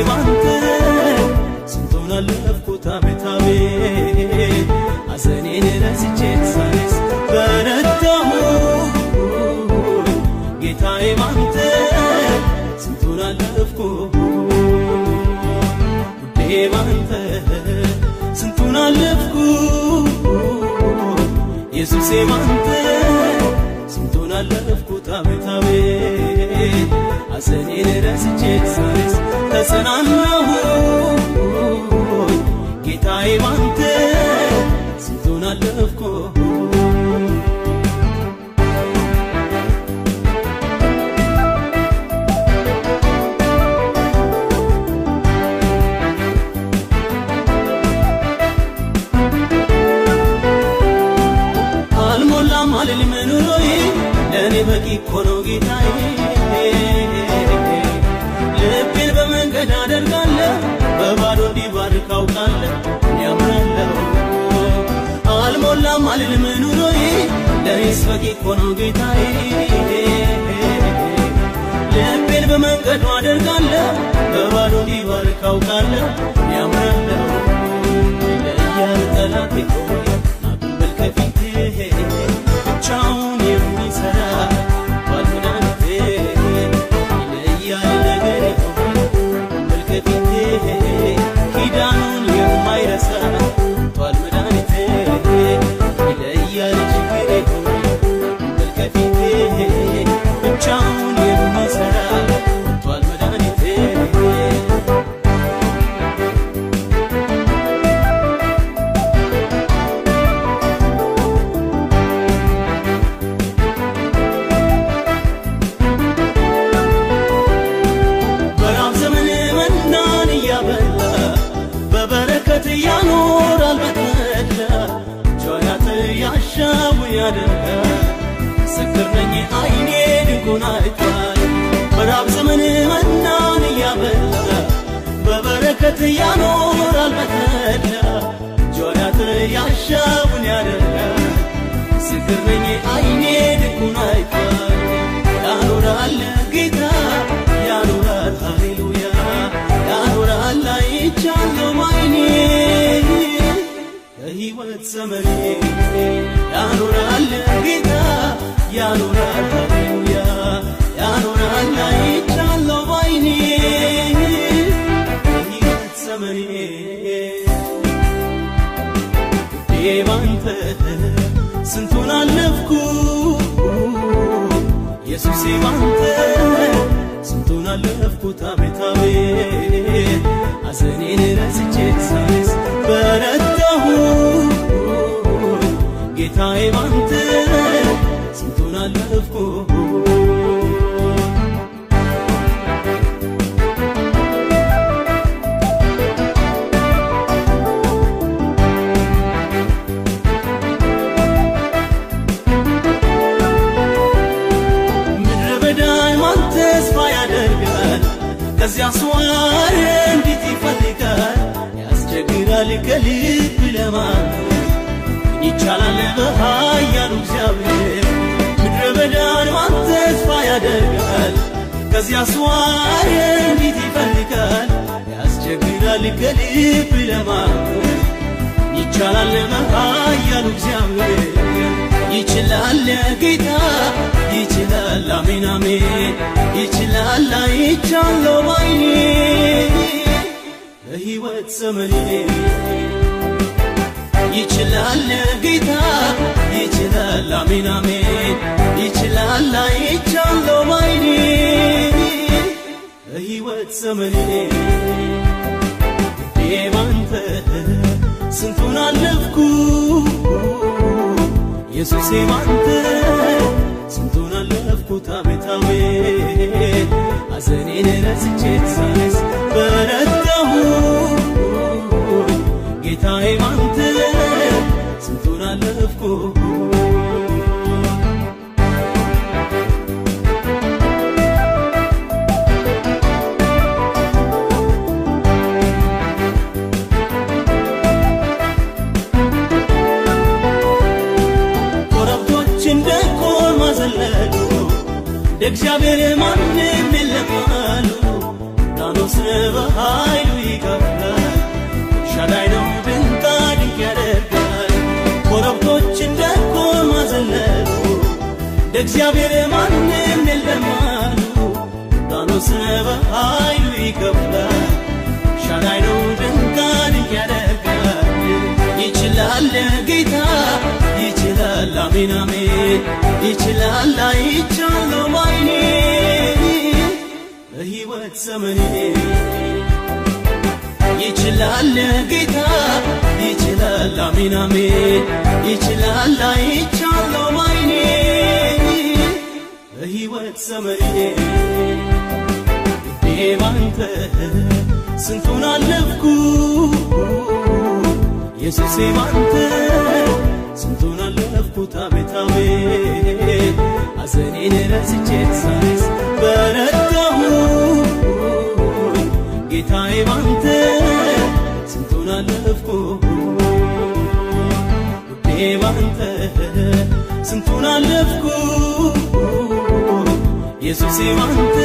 ባንተ ስንቱን አለፍኩት አቤት አቤት ሐዘኔን ረስቼ ሳይስ በረታሁ ጌታዬ ባንተ ስንቱን አለፍኩት ውዴ ባንተ ስንቱን አለፍኩት ኢየሱሴ ባንተ ስንቱን አለፍኩት አቤት አቤት ሐዘኔን ረስቼ ሳይስ ተጽናናሁ ጌታዬ ባንተ ስንቱን አለፍኩት አልሞላም አልልም ኑሮዬ ለእኔ በቂ እኮ ነው ጌታዬ ልቤን በመንገድ አደርጋለሁ በባዶ እንዲባርክ አውቃለሁ ያምናለሁ አልሞላም አልልም ኑሮዬ ለእኔስ በቂ እኮ ነው ጌታዬ ልቤን በመንገድ አደርጋለሁ በባዶ እንዲባርክ አውቃለሁ ያምናለሁ ለያለ ጠላቴ ናቁበል ከፊቴ ብቻውን የሚሰራ ባልመድኃኒቴ ይለያል ነገሬ በልከፊቴ ኪዳኑን የማይረሳ ባልመድኃኒቴ ይለያል ችግሬ በልከፊቴ ብቻውን የሚሰራ ባልመድኃኒቴ ያኖራል በተድላ ጆያት ያሻው ያደርጋል ምስክር ነኝ አይኔ ድንቁን አይቷል በራብ ዘመን መናን እያበላ በበረከት ያኖራል በተድላ ጆያት ያሻውን ያደርጋል ምስክር ነኝ አይኔ ድንቁን አይቷል ያኖራል ጌታ ያኖራል ሃሌሉያ ያኖራል አይቻለሁ ማይኔ የሕይወት ዘመኔ ያኖራል ጌታ ያኖራል ሃሌሉያ ያኖራል አይቻለሁ ማይኔ የሕይወት ዘመኔ ባንተ ስንቱን አለፍኩት ኢየሱሴ ባንተ ስንቱን አለፍኩት አቤት አቤት ሐዘኔን ረስቼ ሳይስ በረታሁ ጌታዬ ባንተ ስንቱን አለፍኩት ከዚያ ሷር እንዴት ይፈልጋል ያስቸግራል ከልብ ለማመን ይቻላል በኃያሉ እግዚአብሔር ምድረ በዳን ማን ተስፋ ያደርጋል ከዚያ ሷር እንዴት ይፈልጋል ያስቸግራል ከልብ ለማመን ይቻላል በኃያሉ እግዚአብሔር ይችላል ጌታ ይችላል አሜን አሜን ይችላል አይቻለሁ ባይኔ በሕይወት ዘመኔ ይችላል ጌታ ይችላል አሜን አሜን ይችላል አይቻለሁ ባይኔ በሕይወት ዘመኔ ባንተ ስንቱን አለፍኩት ኢየሱሴ ባንተ ስንቱን አለፍኩት አቤት አቤት ሐዘኔን ረስቼ ሳይስ በረታሁ ጌታዬ ባንተ ስንቱን አለፍኩት እግዚአብሔር ማንም የለም አሉ ዳኑ ሊባኖስ በኃይሉ ይከፍላል ሻዳይ ነው ድንቅ ድንቅ ያደርጋል ኮረብቶች እንደ ኮርማ ዘለሉ እንደ እግዚአብሔር ማንም የለም አሉ ሊባኖስ በኃይሉ ይከፍላል ሻዳይ ነው ድንቅ ድንቅ ያደርጋል ይችላል ጌታ ይችላል አሜን አሜን ይችላል አይቻለሁ ባይኔ በሕይወት ዘመኔ ይችላል ጌታ ይችላል አሜን አሜን ይችላል አይቻለሁ ባይኔ በሕይወት ዘመኔ ባንተ ስንቱን አለፍኩ ኢየሱሴ ባንተ ስንቱን አለፍኩት አቤት አቤት ሐዘኔን ረስቼ ሳይስ በረታሁ ጌታዬ ባንተ ስንቱን አለፍኩ ውዴ ባንተ ስንቱን አለፍኩ ኢየሱሴ ባንተ